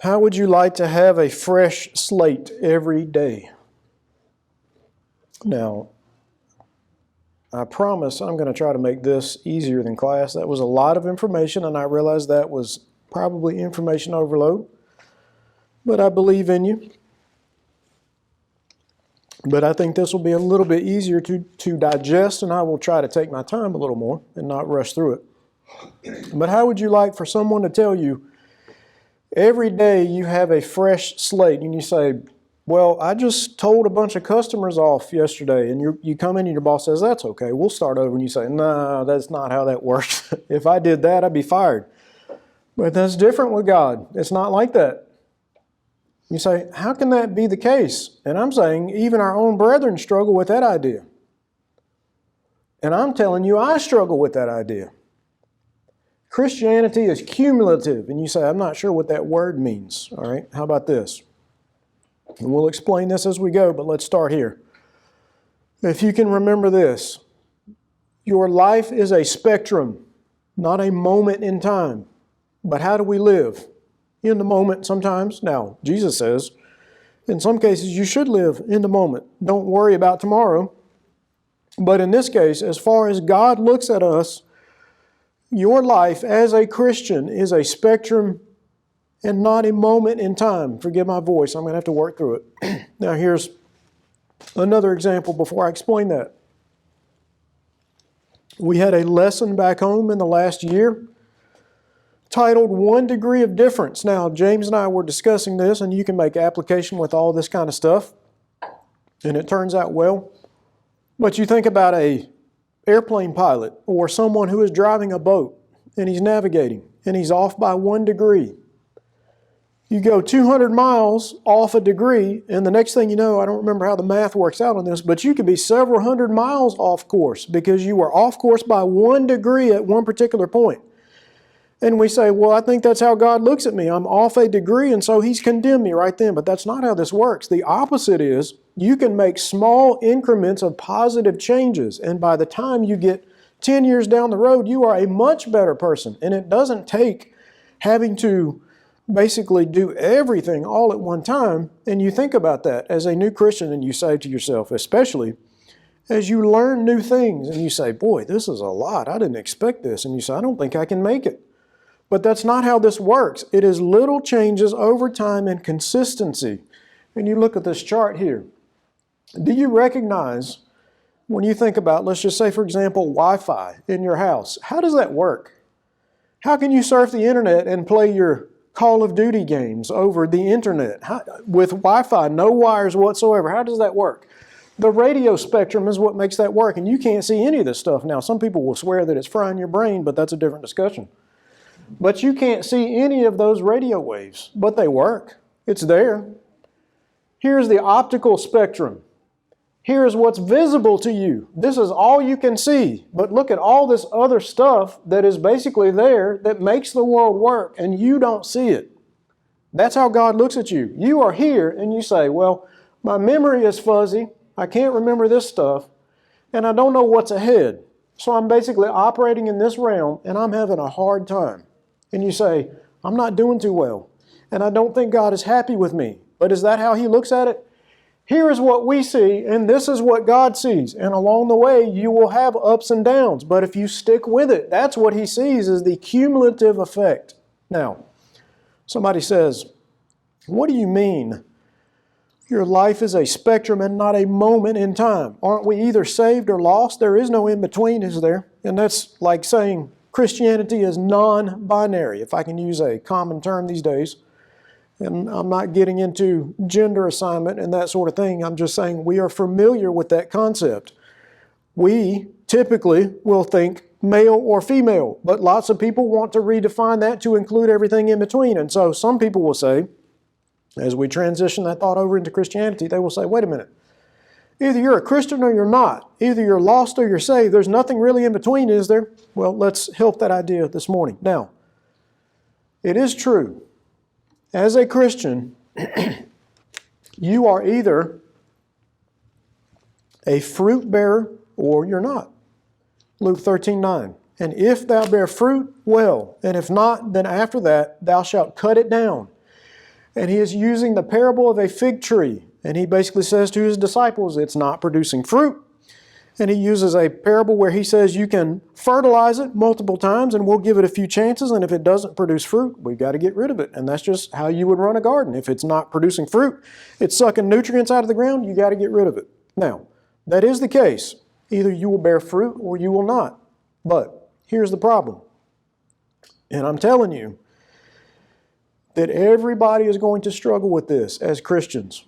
How would you like to have a fresh slate every day? Now, I promise I'm going to try to make this easier than class. That was a lot of information, and I realize that was probably information overload. But I believe in you. But I think this will be a little bit easier to digest, and I will try to take my time a little more and not rush through it. But how would you like for someone to tell you, every day you have a fresh slate, and you say, well, I just told a bunch of customers off yesterday, and you come in and your boss says, that's okay, we'll start over. And you say, no, that's not how that works. If I did that, I'd be fired. But that's different with God. It's not like that. You say, how can that be the case? And I'm saying even our own brethren struggle with that idea. And I'm telling you, I struggle with that idea. Christianity is cumulative. And you say, I'm not sure what that word means. All right, how about this? And we'll explain this as we go, but let's start here. If you can remember this, your life is a spectrum, not a moment in time. But how do we live? In the moment sometimes. Now, Jesus says, in some cases you should live in the moment. Don't worry about tomorrow. But in this case, as far as God looks at us, your life as a Christian is a spectrum and not a moment in time. Forgive my voice, I'm going to have to work through it. Now here's another example before I explain that. We had a lesson back home in the last year titled 1 Degree of Difference. Now, James and I were discussing this, and you can make application with all this kind of stuff, and it turns out well. But you think about a airplane pilot or someone who is driving a boat, and he's navigating, and he's off by 1 degree. You go 200 miles off a degree, and the next thing you know, I don't remember how the math works out on this, but you could be several hundred miles off course because you were off course by 1 degree at one particular point. And we say, well, I think that's how God looks at me. I'm off a degree, and so He's condemned me right then. But that's not how this works. The opposite is, you can make small increments of positive changes, and by the time you get 10 years down the road, you are a much better person. And it doesn't take having to basically do everything all at one time. And you think about that as a new Christian, and you say to yourself, especially as you learn new things, and you say, boy, this is a lot. I didn't expect this. And you say, I don't think I can make it. But that's not how this works. It is little changes over time and consistency. And you look at this chart here. Do you recognize, when you think about, let's just say, for example, Wi-Fi in your house, how does that work? How can you surf the internet and play your Call of Duty games over the internet? With Wi-Fi, no wires whatsoever, how does that work? The radio spectrum is what makes that work, and you can't see any of this stuff. Now, some people will swear that it's frying your brain, but that's a different discussion. But you can't see any of those radio waves, but they work. It's there. Here's the optical spectrum. Here's what's visible to you. This is all you can see. But look at all this other stuff that is basically there that makes the world work, and you don't see it. That's how God looks at you. You are here, and you say, well, my memory is fuzzy. I can't remember this stuff, and I don't know what's ahead. So I'm basically operating in this realm, and I'm having a hard time. And you say, I'm not doing too well, and I don't think God is happy with me. But is that how He looks at it? Here is what we see, and this is what God sees. And along the way, you will have ups and downs. But if you stick with it, that's what He sees, is the cumulative effect. Now, somebody says, what do you mean? Your life is a spectrum and not a moment in time. Aren't we either saved or lost? There is no in-between, is there? And that's like saying Christianity is non-binary, if I can use a common term these days. And I'm not getting into gender assignment and that sort of thing. I'm just saying we are familiar with that concept. We typically will think male or female, but lots of people want to redefine that to include everything in between. And so some people will say, as we transition that thought over into Christianity, they will say, wait a minute. Either you're a Christian or you're not. Either you're lost or you're saved. There's nothing really in between, is there? Well, let's help that idea this morning. Now, it is true. As a Christian, you are either a fruit bearer or you're not. Luke 13:9. And if thou bear fruit, well. And if not, then after that thou shalt cut it down. And he is using the parable of a fig tree. And he basically says to his disciples, it's not producing fruit. And he uses a parable where he says you can fertilize it multiple times and we'll give it a few chances. And if it doesn't produce fruit, we've got to get rid of it. And that's just how you would run a garden. If it's not producing fruit, it's sucking nutrients out of the ground, you got to get rid of it. Now, that is the case. Either you will bear fruit or you will not. But here's the problem. And I'm telling you that everybody is going to struggle with this as Christians.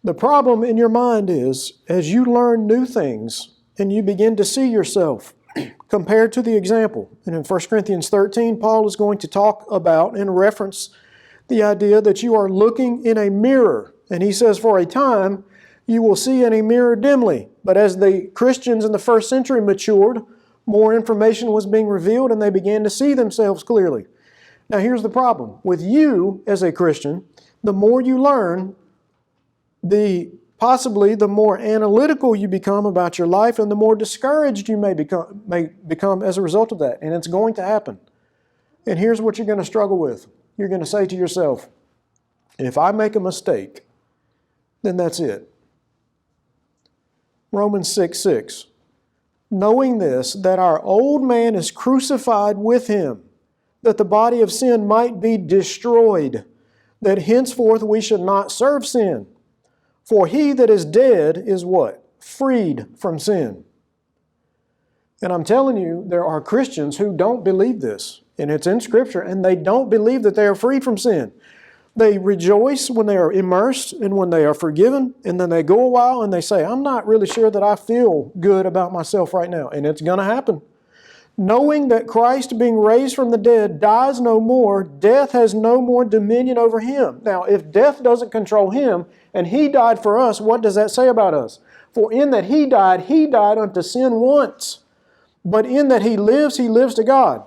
The problem in your mind is, as you learn new things and you begin to see yourself compared to the example, and in 1 Corinthians 13, Paul is going to talk about and reference the idea that you are looking in a mirror. And he says, for a time, you will see in a mirror dimly. But as the Christians in the first century matured, more information was being revealed and they began to see themselves clearly. Now here's the problem. With you as a Christian, the more you learn, possibly the more analytical you become about your life and the more discouraged you may become as a result of that. And it's going to happen. And here's what you're going to struggle with. You're going to say to yourself, if I make a mistake, then that's it. Romans 6:6. Knowing this, that our old man is crucified with him, that the body of sin might be destroyed, that henceforth we should not serve sin. For he that is dead is what? Freed from sin. And I'm telling you, there are Christians who don't believe this. And it's in Scripture, and they don't believe that they are freed from sin. They rejoice when they are immersed and when they are forgiven, and then they go a while and they say, I'm not really sure that I feel good about myself right now. And it's going to happen. Knowing that Christ, being raised from the dead, dies no more, death has no more dominion over him. Now, if death doesn't control him, and he died for us, what does that say about us? For in that he died unto sin once. But in that he lives to God.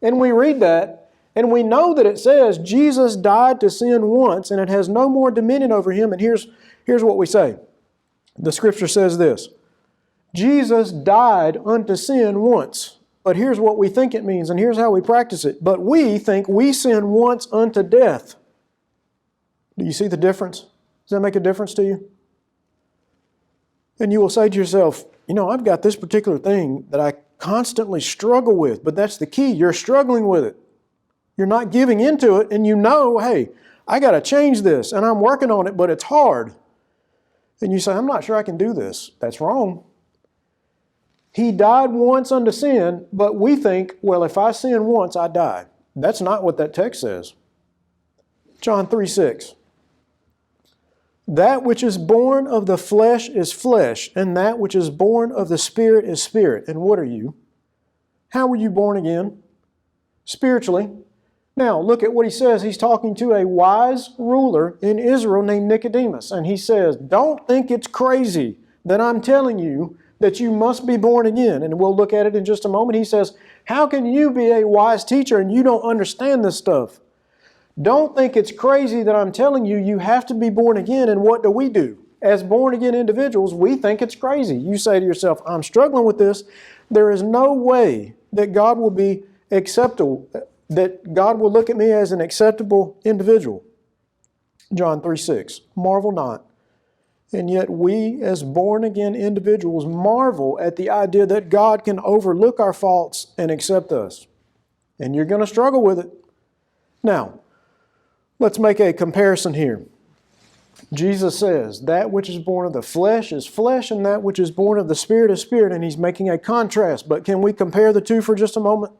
And we read that, and we know that it says Jesus died to sin once, and it has no more dominion over him. And here's what we say. The Scripture says this. Jesus died unto sin once. But here's what we think it means, and here's how we practice it. But we think we sin once unto death. Do you see the difference? Does that make a difference to you? And you will say to yourself, I've got this particular thing that I constantly struggle with, but that's the key. You're struggling with it. You're not giving into it, and hey, I got to change this, and I'm working on it, but it's hard. And you say, I'm not sure I can do this. That's wrong. He died once unto sin, but we think, well, if I sin once, I die. That's not what that text says. John 3:6. That which is born of the flesh is flesh, and that which is born of the Spirit is spirit. And what are you? How were you born again? Spiritually. Now, look at what he says. He's talking to a wise ruler in Israel named Nicodemus. And he says, don't think it's crazy that I'm telling you that you must be born again. And we'll look at it in just a moment. He says, how can you be a wise teacher and you don't understand this stuff? Don't think it's crazy that I'm telling you you have to be born again. And what do? As born again individuals, we think it's crazy. You say to yourself, I'm struggling with this. There is no way that God will be acceptable, that God will look at me as an acceptable individual. John 3:6. Marvel not. And yet we, as born-again individuals, marvel at the idea that God can overlook our faults and accept us. And you're going to struggle with it. Now, let's make a comparison here. Jesus says, that which is born of the flesh is flesh, and that which is born of the Spirit is spirit. And he's making a contrast. But can we compare the two for just a moment,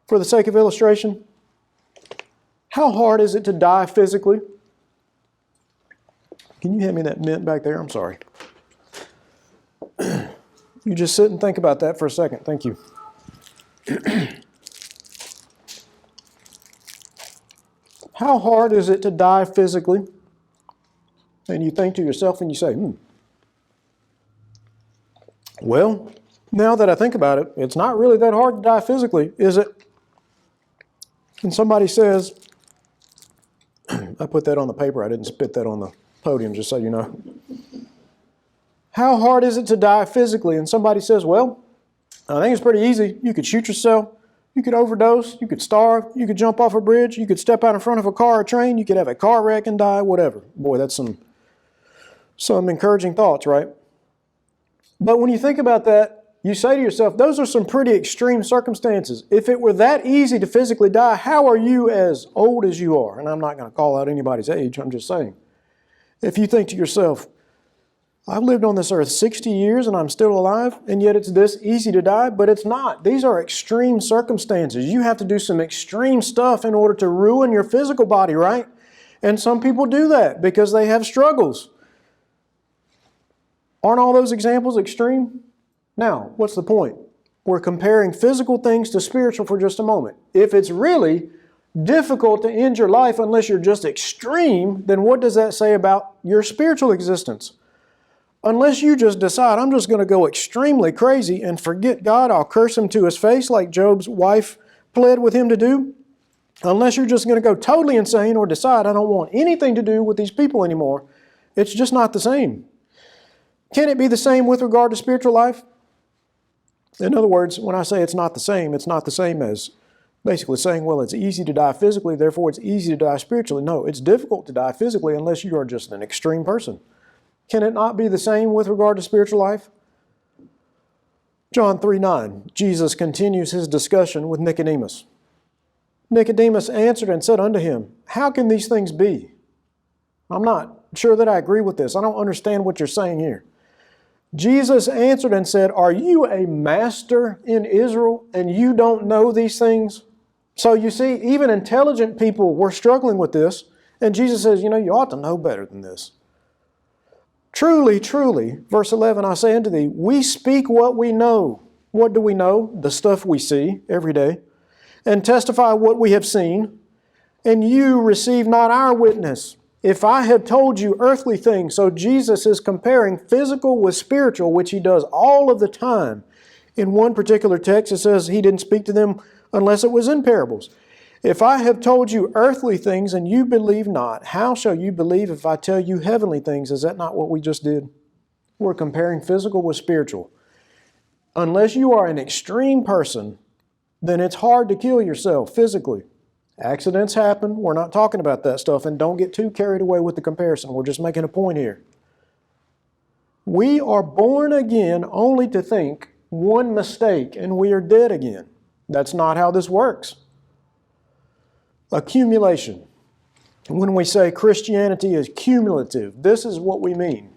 for the sake of illustration? How hard is it to die physically? Can you hand me that mint back there? I'm sorry. You just sit and think about that for a second. Thank you. How hard is it to die physically? And you think to yourself and you say, well, now that I think about it, it's not really that hard to die physically, is it? And somebody says, I put that on the paper, I didn't spit that on the podium, just so you know. How hard is it to die physically? And somebody says, well, I think it's pretty easy. You could shoot yourself, You could overdose, you could starve, you could jump off a bridge, you could step out in front of a car or train, you could have a car wreck and die, whatever. Boy, that's some encouraging thoughts, right? But when you think about that, you say to yourself, those are some pretty extreme circumstances. If it were that easy to physically die, how are you as old as you are? And I'm not going to call out anybody's age, I'm just saying. If you think to yourself, I've lived on this earth 60 years and I'm still alive, and yet it's this easy to die, but it's not. These are extreme circumstances. You have to do some extreme stuff in order to ruin your physical body, right? And some people do that because they have struggles. Aren't all those examples extreme? Now, what's the point? We're comparing physical things to spiritual for just a moment. If it's really difficult to end your life unless you're just extreme, then what does that say about your spiritual existence? Unless you just decide, I'm just going to go extremely crazy and forget God, I'll curse Him to His face like Job's wife pled with him to do. Unless you're just going to go totally insane or decide, I don't want anything to do with these people anymore, it's just not the same. Can it be the same with regard to spiritual life? In other words, when I say it's not the same as basically saying, well, it's easy to die physically, therefore it's easy to die spiritually. No, it's difficult to die physically unless you are just an extreme person. Can it not be the same with regard to spiritual life? John 3:9, Jesus continues His discussion with Nicodemus. Nicodemus answered and said unto Him, how can these things be? I'm not sure that I agree with this. I don't understand what you're saying here. Jesus answered and said, are you a master in Israel and you don't know these things? So you see, even intelligent people were struggling with this, and Jesus says, you ought to know better than this. Truly, truly, verse 11, I say unto thee, we speak what we know. What do we know? The stuff we see every day. And testify what we have seen. And you receive not our witness. If I have told you earthly things, so Jesus is comparing physical with spiritual, which He does all of the time. In one particular text, it says He didn't speak to them unless it was in parables. If I have told you earthly things and you believe not, how shall you believe if I tell you heavenly things? Is that not what we just did? We're comparing physical with spiritual. Unless you are an extreme person, then it's hard to kill yourself physically. Accidents happen. We're not talking about that stuff, and don't get too carried away with the comparison. We're just making a point here. We are born again only to think one mistake and we are dead again. That's not how this works. Accumulation. When we say Christianity is cumulative, this is what we mean.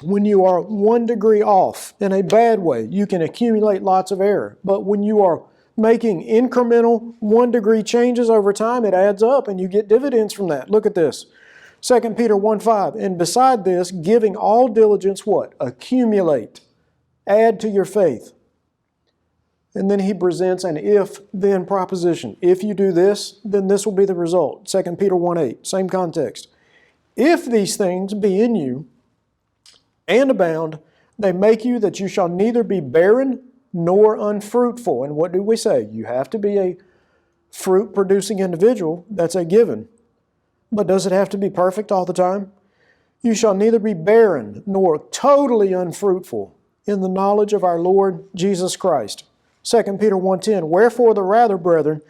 When you are 1 degree off in a bad way, you can accumulate lots of error. But when you are making incremental 1 degree changes over time, it adds up and you get dividends from that. Look at this. 2 Peter 1:5, and beside this, giving all diligence, what? Accumulate. Add to your faith. And then he presents an if-then proposition. If you do this, then this will be the result. 2 Peter 1:8, same context. If these things be in you and abound, they make you that you shall neither be barren nor unfruitful. And what do we say? You have to be a fruit-producing individual. That's a given. But does it have to be perfect all the time? You shall neither be barren nor totally unfruitful in the knowledge of our Lord Jesus Christ. 2 Peter 1:10, wherefore the rather, brethren,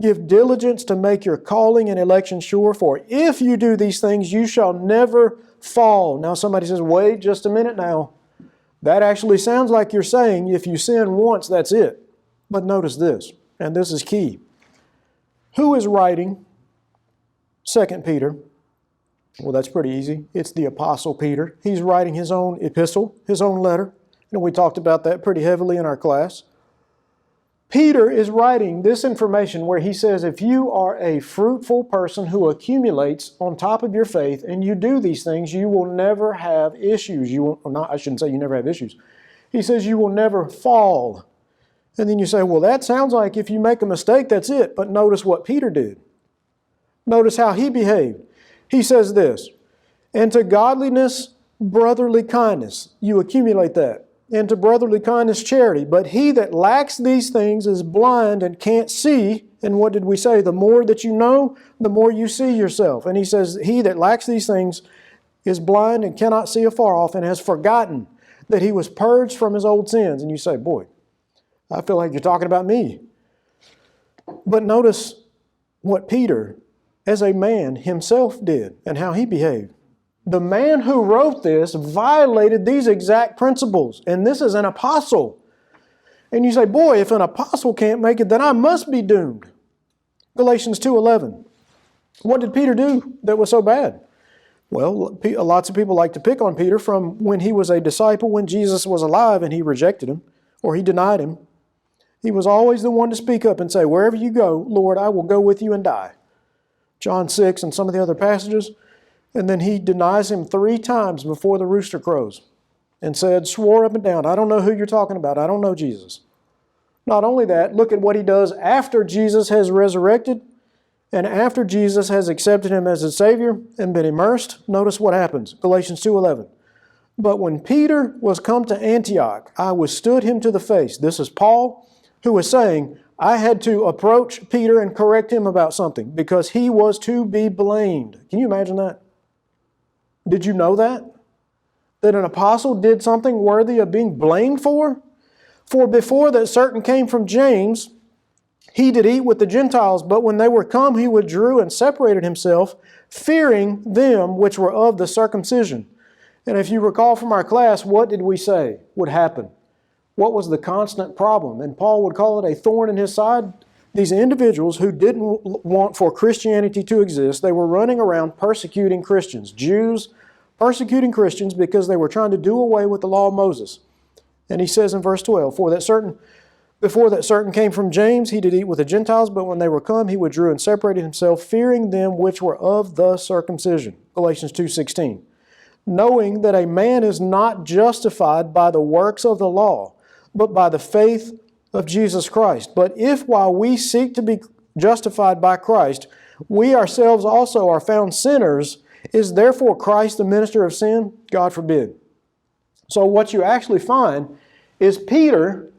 give diligence to make your calling and election sure, for if you do these things, you shall never fall. Now somebody says, wait just a minute now. That actually sounds like you're saying if you sin once, that's it. But notice this, and this is key. Who is writing 2 Peter? Well, that's pretty easy. It's the Apostle Peter. He's writing his own epistle, his own letter. And we talked about that pretty heavily in our class. Peter is writing this information where he says, if you are a fruitful person who accumulates on top of your faith and you do these things, you will never have issues. I shouldn't say you never have issues. He says you will never fall. And then you say, well, that sounds like if you make a mistake, that's it. But notice what Peter did. Notice how he behaved. He says this, and to godliness, brotherly kindness. You accumulate that. And to brotherly kindness, charity. But he that lacks these things is blind and can't see. And what did we say? The more that you know, the more you see yourself. And he says, he that lacks these things is blind and cannot see afar off and has forgotten that he was purged from his old sins. And you say, boy, I feel like you're talking about me. But notice what Peter, as a man himself, did and how he behaved. The man who wrote this violated these exact principles, and this is an apostle. And you say, boy, if an apostle can't make it, then I must be doomed. Galatians 2:11. What did Peter do that was so bad? Well, lots of people like to pick on Peter from when he was a disciple, when Jesus was alive and he rejected him or he denied him. He was always the one to speak up and say, wherever you go, Lord, I will go with you and die. John 6 and some of the other passages. And then he denies him 3 times before the rooster crows and swore up and down, I don't know who you're talking about. I don't know Jesus. Not only that, look at what he does after Jesus has resurrected and after Jesus has accepted him as his Savior and been immersed. Notice what happens. Galatians 2:11. But when Peter was come to Antioch, I withstood him to the face. This is Paul, who was saying, I had to approach Peter and correct him about something because he was to be blamed. Can you imagine that? Did you know that? That an apostle did something worthy of being blamed for? For before that certain came from James, he did eat with the Gentiles, but when they were come, he withdrew and separated himself, fearing them which were of the circumcision. And if you recall from our class, what did we say would happen? What was the constant problem? And Paul would call it a thorn in his side. These individuals who didn't want for Christianity to exist, they were running around persecuting Christians. Jews persecuting Christians because they were trying to do away with the law of Moses. And he says in verse 12, before that certain came from James, he did eat with the Gentiles, but when they were come, he withdrew and separated himself, fearing them which were of the circumcision. Galatians 2:16. Knowing that a man is not justified by the works of the law, but by the faith of Jesus Christ. But if while we seek to be justified by Christ, we ourselves also are found sinners, is therefore Christ the minister of sin? God forbid. So what you actually find is Peter,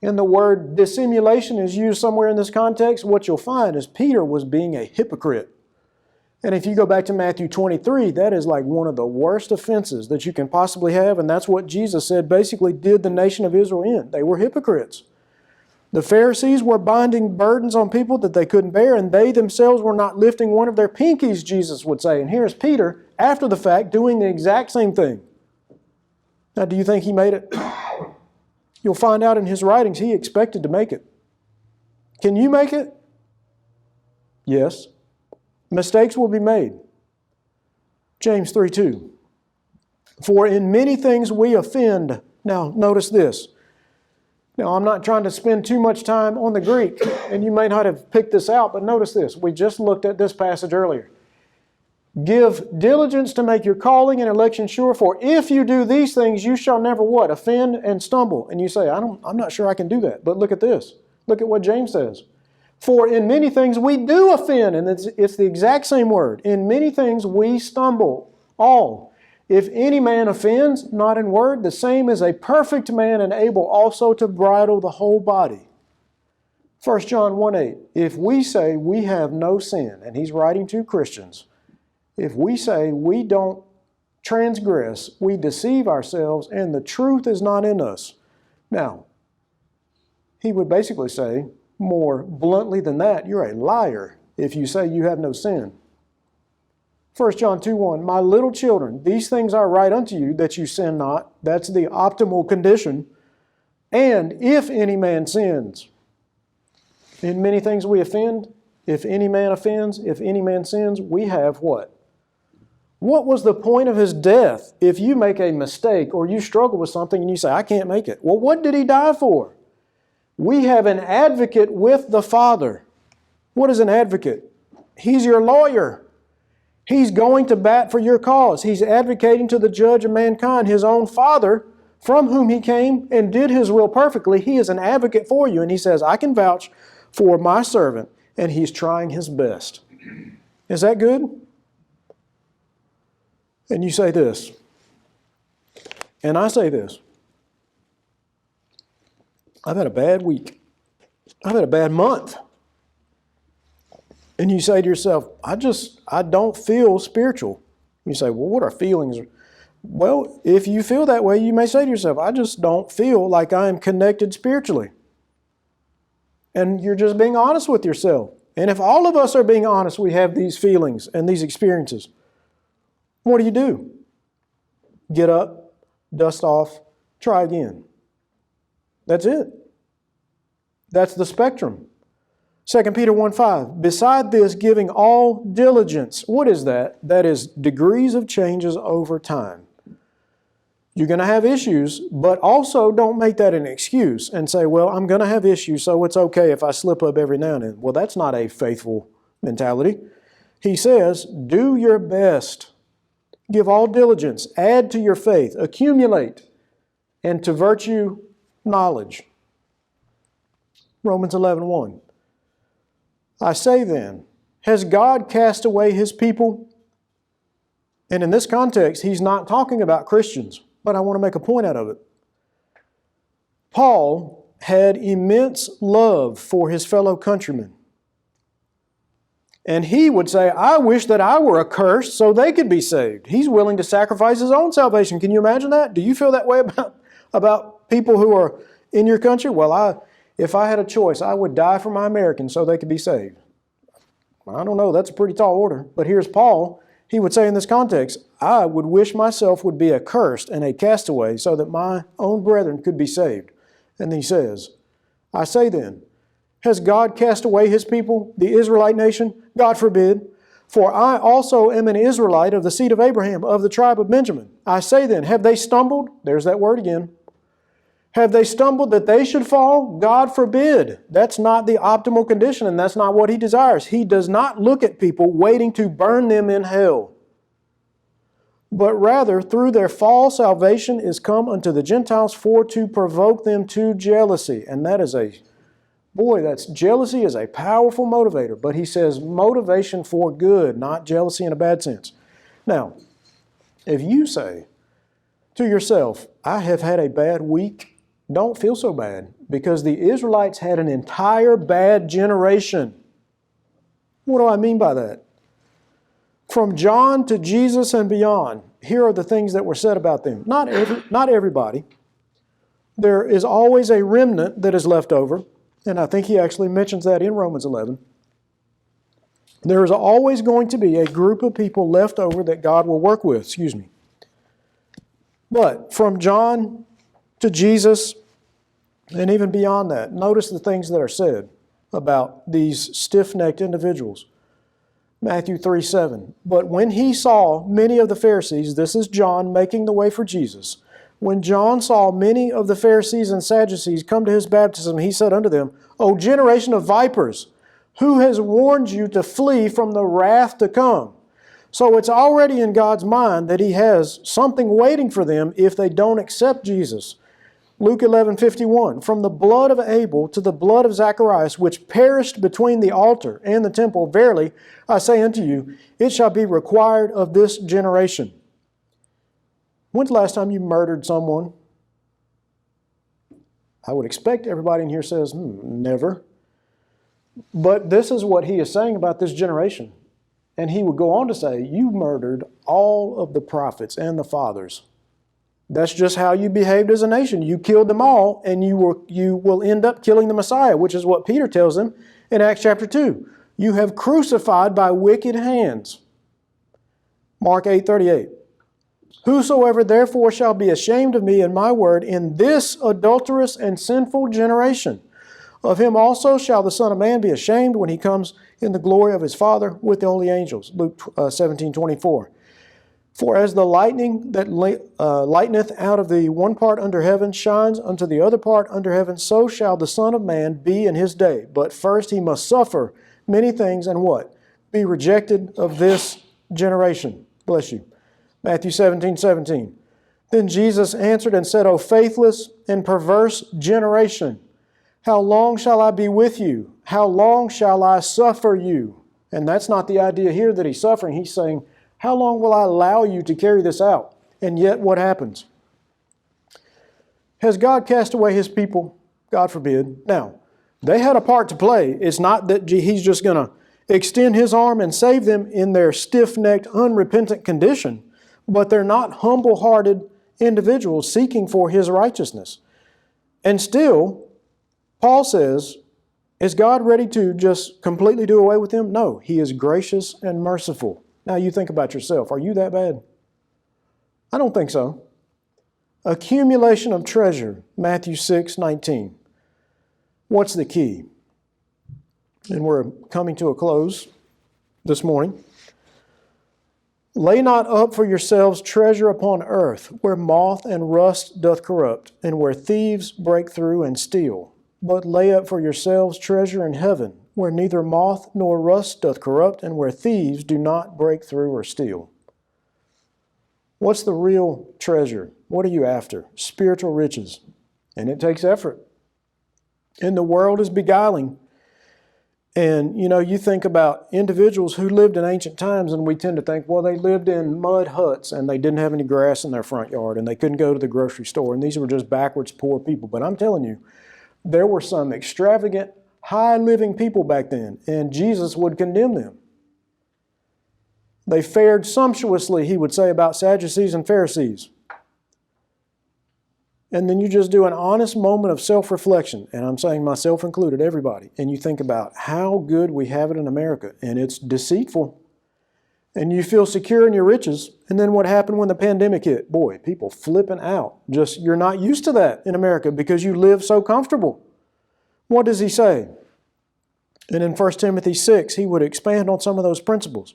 and the word dissimulation is used somewhere in this context, what you'll find is Peter was being a hypocrite. And if you go back to Matthew 23, that is like one of the worst offenses that you can possibly have, and that's what Jesus said basically did the nation of Israel in. They were hypocrites. The Pharisees were binding burdens on people that they couldn't bear, and they themselves were not lifting one of their pinkies, Jesus would say. And here's Peter, after the fact, doing the exact same thing. Now, do you think he made it? You'll find out in his writings he expected to make it. Can you make it? Yes. Mistakes will be made. James 3:2. For in many things we offend. Now, notice this. Now, I'm not trying to spend too much time on the Greek, and you may not have picked this out, but notice this. We just looked at this passage earlier. Give diligence to make your calling and election sure, for if you do these things, you shall never what? Offend and stumble. And you say, I'm not sure I can do that. But look at this. Look at what James says. For in many things we do offend, and it's the exact same word. In many things we stumble, all. If any man offends, not in word, the same is a perfect man and able also to bridle the whole body. 1 John 1:8, if we say we have no sin, and he's writing to Christians, if we say we don't transgress, we deceive ourselves, and the truth is not in us. Now, he would basically say, more bluntly than that, you're a liar if you say you have no sin. 1 John 2:1, my little children, these things I write unto you, that you sin not. That's the optimal condition. And if any man sins, in many things we offend. If any man offends, if any man sins, we have what? What was the point of his death if you make a mistake or you struggle with something and you say, I can't make it? Well, what did he die for? We have an advocate with the Father. What is an advocate? He's your lawyer. He's going to bat for your cause. He's advocating to the judge of mankind, his own Father, from whom he came and did his will perfectly. He is an advocate for you. And he says, I can vouch for my servant, and he's trying his best. Is that good? And you say this, and I say this. I've had a bad week. I've had a bad month. And you say to yourself, I don't feel spiritual. You say, well, what are feelings? Well, if you feel that way, you may say to yourself, I just don't feel like I am connected spiritually. And you're just being honest with yourself. And if all of us are being honest, we have these feelings and these experiences. What do? Get up, dust off, try again. That's it. That's the spectrum. 2 Peter 1:5, beside this, giving all diligence. What is that? That is degrees of changes over time. You're going to have issues, but also don't make that an excuse and say, well, I'm going to have issues, so it's okay if I slip up every now and then. Well, that's not a faithful mentality. He says, do your best. Give all diligence. Add to your faith. Accumulate. And to virtue, knowledge. Romans 11:1. I say then, has God cast away His people? And in this context, he's not talking about Christians, but I want to make a point out of it. Paul had immense love for his fellow countrymen. And he would say, I wish that I were accursed so they could be saved. He's willing to sacrifice his own salvation. Can you imagine that? Do you feel that way about people who are in your country? Well, if I had a choice, I would die for my Americans so they could be saved. I don't know, that's a pretty tall order. But here's Paul. He would say in this context, I would wish myself would be accursed and a castaway so that my own brethren could be saved. And he says, I say then, has God cast away His people, the Israelite nation? God forbid. For I also am an Israelite of the seed of Abraham, of the tribe of Benjamin. I say then, have they stumbled? There's that word again. Have they stumbled that they should fall? God forbid. That's not the optimal condition, and that's not what He desires. He does not look at people waiting to burn them in hell. But rather, through their fall, salvation is come unto the Gentiles for to provoke them to jealousy. And that is jealousy is a powerful motivator. But he says motivation for good, not jealousy in a bad sense. Now, if you say to yourself, I have had a bad week, don't feel so bad, because the Israelites had an entire bad generation. What do I mean by that? From John to Jesus and beyond, here are the things that were said about them. Not everybody. There is always a remnant that is left over, and I think he actually mentions that in Romans 11. There is always going to be a group of people left over that God will work with. But from John to Jesus, and even beyond that, notice the things that are said about these stiff-necked individuals. Matthew 3:7. But when he saw many of the Pharisees, this is John making the way for Jesus. When John saw many of the Pharisees and Sadducees come to his baptism, he said unto them, O generation of vipers, who has warned you to flee from the wrath to come? So it's already in God's mind that He has something waiting for them if they don't accept Jesus. Luke 11:51, from the blood of Abel to the blood of Zacharias, which perished between the altar and the temple, verily, I say unto you, it shall be required of this generation. When's the last time you murdered someone? I would expect everybody in here says, never. But this is what he is saying about this generation. And he would go on to say, you murdered all of the prophets and the fathers. That's just how you behaved as a nation. You killed them all, and you will end up killing the Messiah, which is what Peter tells them in Acts chapter 2. You have crucified by wicked hands. Mark 8:38. Whosoever therefore shall be ashamed of me and my word in this adulterous and sinful generation, of him also shall the Son of Man be ashamed when he comes in the glory of his Father with the holy angels. Luke 17:24. For as the lightning that lighteneth out of the one part under heaven shines unto the other part under heaven, so shall the Son of Man be in his day. But first he must suffer many things and what? Be rejected of this generation. Bless you. Matthew 17:17. Then Jesus answered and said, O faithless and perverse generation, how long shall I be with you? How long shall I suffer you? And that's not the idea here that he's suffering. He's saying, how long will I allow you to carry this out? And yet what happens? Has God cast away His people? God forbid. Now, they had a part to play. It's not that He's just going to extend His arm and save them in their stiff-necked, unrepentant condition. but they're not humble-hearted individuals seeking for His righteousness. And still, Paul says, is God ready to just completely do away with them? No, He is gracious and merciful. Now you think about yourself. Are you that bad? I don't think so. Accumulation of treasure, Matthew 6:19. What's the key? And we're coming to a close this morning. Lay not up for yourselves treasure upon earth, where moth and rust doth corrupt, and where thieves break through and steal. But lay up for yourselves treasure in heaven, where neither moth nor rust doth corrupt, and where thieves do not break through or steal. What's the real treasure? What are you after? Spiritual riches. And it takes effort. And the world is beguiling. And, you think about individuals who lived in ancient times, and we tend to think, well, they lived in mud huts, and they didn't have any grass in their front yard, and they couldn't go to the grocery store, and these were just backwards, poor people. But I'm telling you, there were some extravagant, high-living people back then, and Jesus would condemn them. They fared sumptuously, He would say, about Sadducees and Pharisees. And then you just do an honest moment of self-reflection, and I'm saying myself included, everybody, and you think about how good we have it in America, and it's deceitful. And you feel secure in your riches, and then what happened when the pandemic hit? Boy, people flipping out. You're not used to that in America because you live so comfortable. What does He say? And in 1 Timothy 6, he would expand on some of those principles.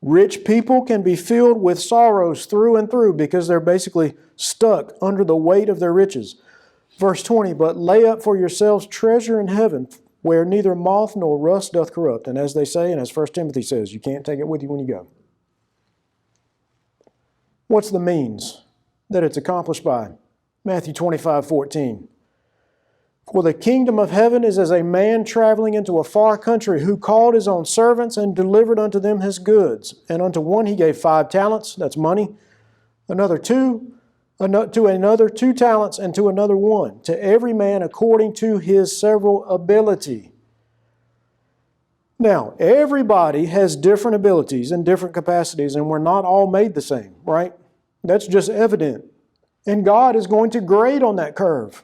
Rich people can be filled with sorrows through and through because they're basically stuck under the weight of their riches. Verse 20, but lay up for yourselves treasure in heaven, where neither moth nor rust doth corrupt. And as they say, and as 1 Timothy says, you can't take it with you when you go. What's the means that it's accomplished by? Matthew 25:14. For the kingdom of heaven is as a man traveling into a far country, who called his own servants and delivered unto them his goods. And unto one he gave 5 talents, that's money, to another 2 talents, and to another 1, to every man according to his several ability. Now, everybody has different abilities and different capacities, and we're not all made the same, right? That's just evident. And God is going to grade on that curve.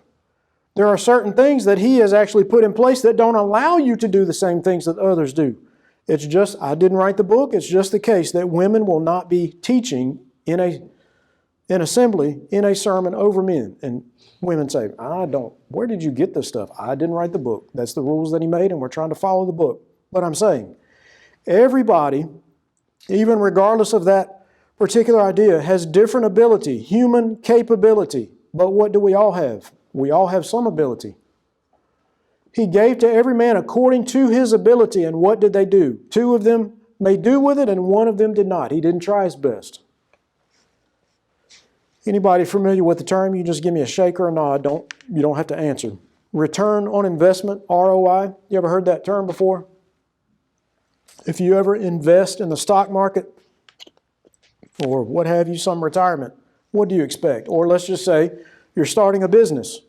There are certain things that He has actually put in place that don't allow you to do the same things that others do. It's just, I didn't write the book, it's just the case that women will not be teaching in an assembly, in a sermon over men. And women say, where did you get this stuff? I didn't write the book. That's the rules that He made, and we're trying to follow the book. But I'm saying, everybody, even regardless of that particular idea, has different ability, human capability. But what do we all have? We all have some ability. He gave to every man according to his ability, and what did they do? 2 of them may do with it, and 1 of them did not. He didn't try his best. Anybody familiar with the term? You just give me a shake or a nod. You don't have to answer. Return on investment, ROI. You ever heard that term before? If you ever invest in the stock market, or what have you, some retirement, what do you expect? Or let's just say you're starting a business.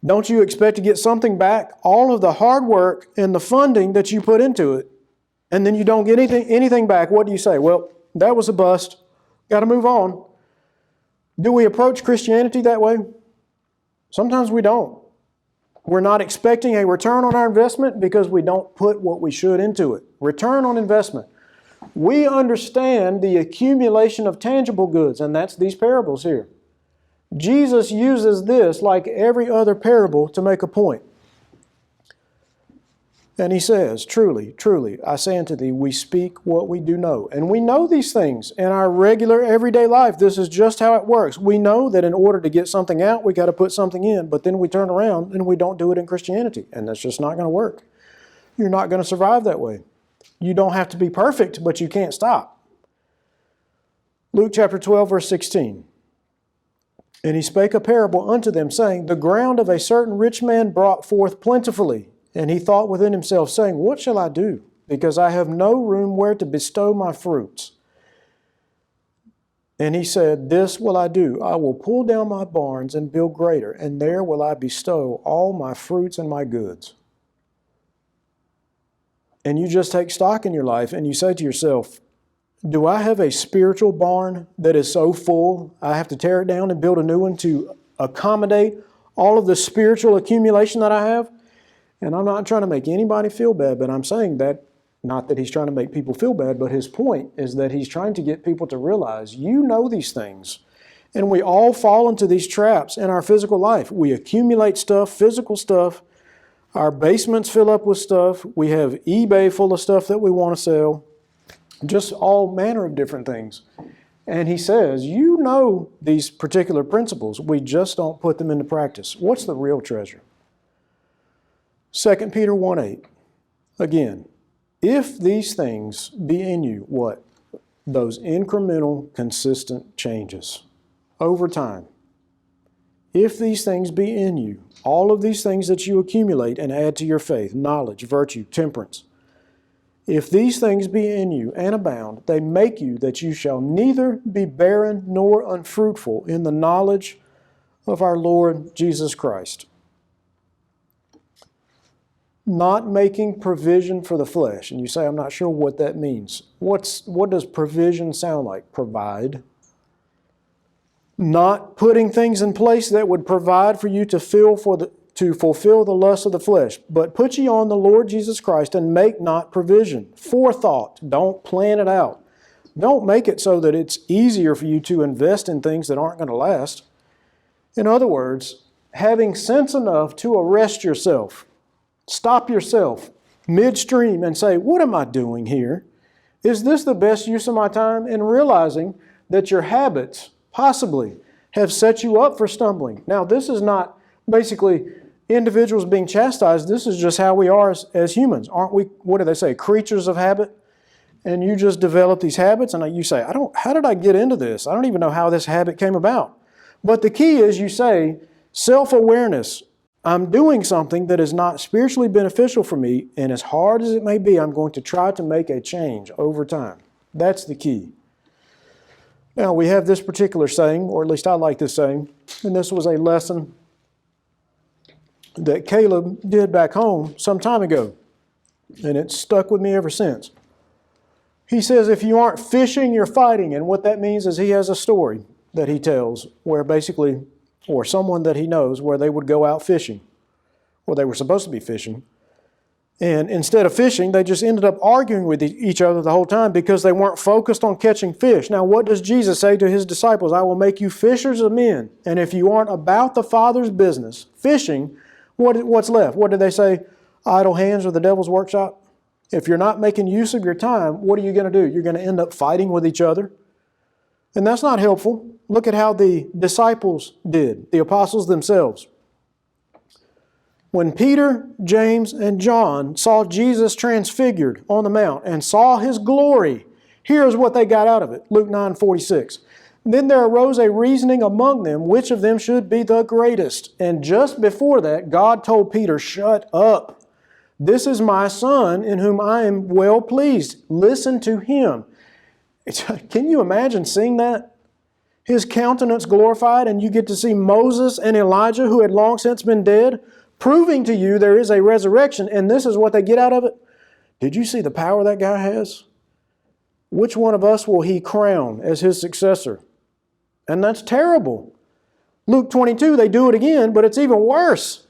Don't you expect to get something back? All of the hard work and the funding that you put into it, and then you don't get anything back. What do you say? Well, that was a bust. Got to move on. Do we approach Christianity that way? Sometimes we don't. We're not expecting a return on our investment because we don't put what we should into it. Return on investment. We understand the accumulation of tangible goods, and that's these parables here. Jesus uses this, like every other parable, to make a point. And He says, truly, truly, I say unto thee, we speak what we do know. And we know these things in our regular, everyday life. This is just how it works. We know that in order to get something out, we got to put something in. But then we turn around and we don't do it in Christianity. And that's just not going to work. You're not going to survive that way. You don't have to be perfect, but you can't stop. Luke chapter 12, verse 16. And He spake a parable unto them, saying, the ground of a certain rich man brought forth plentifully. And he thought within himself, saying, what shall I do? Because I have no room where to bestow my fruits. And he said, this will I do. I will pull down my barns and build greater, and there will I bestow all my fruits and my goods. And you just take stock in your life and you say to yourself, Do I have a spiritual barn that is so full I have to tear it down and build a new one to accommodate all of the spiritual accumulation that I have? And I'm not trying to make anybody feel bad, but I'm saying that, not that he's trying to make people feel bad, but his point is that he's trying to get people to realize, you know these things. And we all fall into these traps in our physical life. We accumulate stuff, physical stuff. Our basements fill up with stuff. We have eBay full of stuff that we want to sell. Just all manner of different things. And he says, you know these particular principles. We just don't put them into practice. What's the real treasure? 2 Peter 1:8. Again, if these things be in you, what? Those incremental, consistent changes over time. If these things be in you, all of these things that you accumulate and add to your faith, knowledge, virtue, temperance, if these things be in you and abound, they make you that you shall neither be barren nor unfruitful in the knowledge of our Lord Jesus Christ. Not making provision for the flesh. And you say, I'm not sure what that means. What does provision sound like? Provide. Not putting things in place that would provide for you to fulfill the lust of the flesh. But put ye on the Lord Jesus Christ and make not provision. Forethought. Don't plan it out. Don't make it so that it's easier for you to invest in things that aren't going to last. In other words, having sense enough to arrest yourself. Stop yourself midstream and say, what am I doing here? Is this the best use of my time? And realizing that your habits possibly have set you up for stumbling. Now, this is not basically individuals being chastised. This is just how we are as humans. Aren't we, what do they say, creatures of habit? And you just develop these habits and you say, how did I get into this? I don't even know how this habit came about. But the key is you say, self-awareness. I'm doing something that is not spiritually beneficial for me, and as hard as it may be, I'm going to try to make a change over time. That's the key. Now, we have this particular saying, or at least I like this saying, and this was a lesson that Caleb did back home some time ago, and it's stuck with me ever since. He says, if you aren't fishing, you're fighting, and what that means is he has a story that he tells where basically, or someone that he knows, where they would go out fishing, or they were supposed to be fishing. And instead of fishing, they just ended up arguing with each other the whole time because they weren't focused on catching fish. Now, what does Jesus say to his disciples? I will make you fishers of men. And if you aren't about the Father's business, fishing, what's left? What did they say? Idle hands or the devil's workshop? If you're not making use of your time, what are you going to do? You're going to end up fighting with each other. And that's not helpful. Look at how the disciples did, the apostles themselves. When Peter, James, and John saw Jesus transfigured on the mount and saw his glory, here's what they got out of it. Luke 9:46. Then there arose a reasoning among them, which of them should be the greatest. And just before that, God told Peter, shut up. This is my son in whom I am well pleased. Listen to him. Can you imagine seeing that? His countenance glorified, and you get to see Moses and Elijah, who had long since been dead, proving to you there is a resurrection, and this is what they get out of it. Did you see the power that guy has? Which one of us will he crown as his successor? And that's terrible. Luke 22, they do it again, but it's even worse.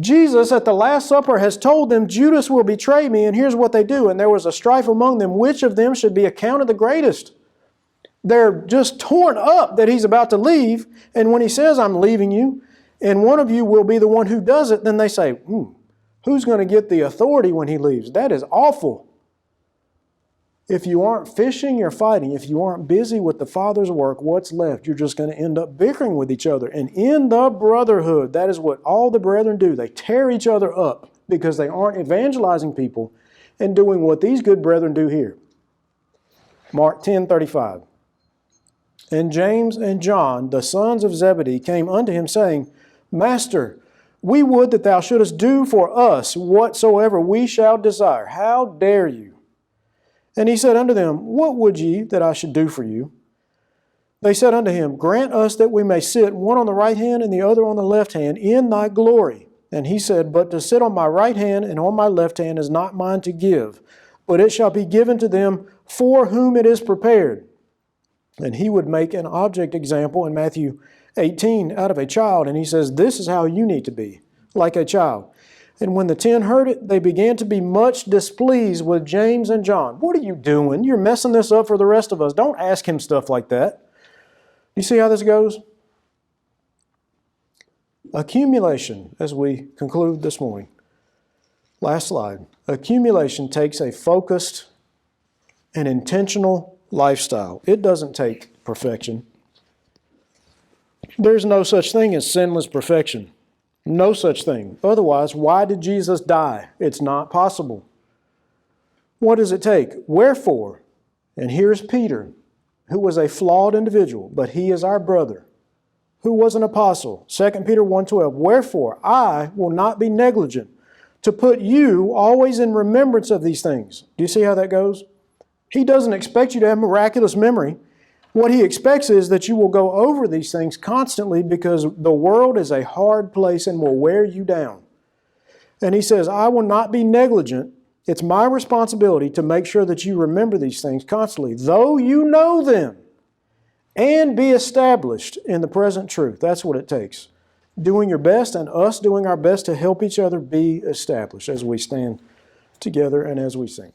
Jesus at the Last Supper has told them, Judas will betray me, and here's what they do. And there was a strife among them, which of them should be accounted the greatest? They're just torn up that he's about to leave, and when he says, I'm leaving you, and one of you will be the one who does it, then they say, who's going to get the authority when he leaves? That is awful. If you aren't fishing, you're fighting. If you aren't busy with the Father's work, what's left? You're just going to end up bickering with each other. And in the brotherhood, that is what all the brethren do. They tear each other up because they aren't evangelizing people and doing what these good brethren do here. Mark 10:35. And James and John, the sons of Zebedee, came unto him, saying, Master, we would that thou shouldest do for us whatsoever we shall desire. How dare you? And he said unto them, What would ye that I should do for you? They said unto him, Grant us that we may sit one on the right hand and the other on the left hand in thy glory. And he said, But to sit on my right hand and on my left hand is not mine to give, but it shall be given to them for whom it is prepared. And he would make an object example in Matthew 18 out of a child, and he says, this is how you need to be, like a child. And when the 10 heard it, they began to be much displeased with James and John. What are you doing? You're messing this up for the rest of us. Don't ask him stuff like that. You see how this goes? Accumulation, as we conclude this morning. Last slide. Accumulation takes a focused and intentional lifestyle. It doesn't take perfection. There's no such thing as sinless perfection. No such thing. Otherwise, why did Jesus die? It's not possible. What does it take? Wherefore, and here's Peter, who was a flawed individual, but he is our brother, who was an apostle. 2 Peter 1:12, wherefore I will not be negligent to put you always in remembrance of these things. Do you see how that goes? He doesn't expect you to have miraculous memory. What he expects is that you will go over these things constantly because the world is a hard place and will wear you down. And he says, I will not be negligent. It's my responsibility to make sure that you remember these things constantly, though you know them, and be established in the present truth. That's what it takes. Doing your best and us doing our best to help each other be established as we stand together and as we sing.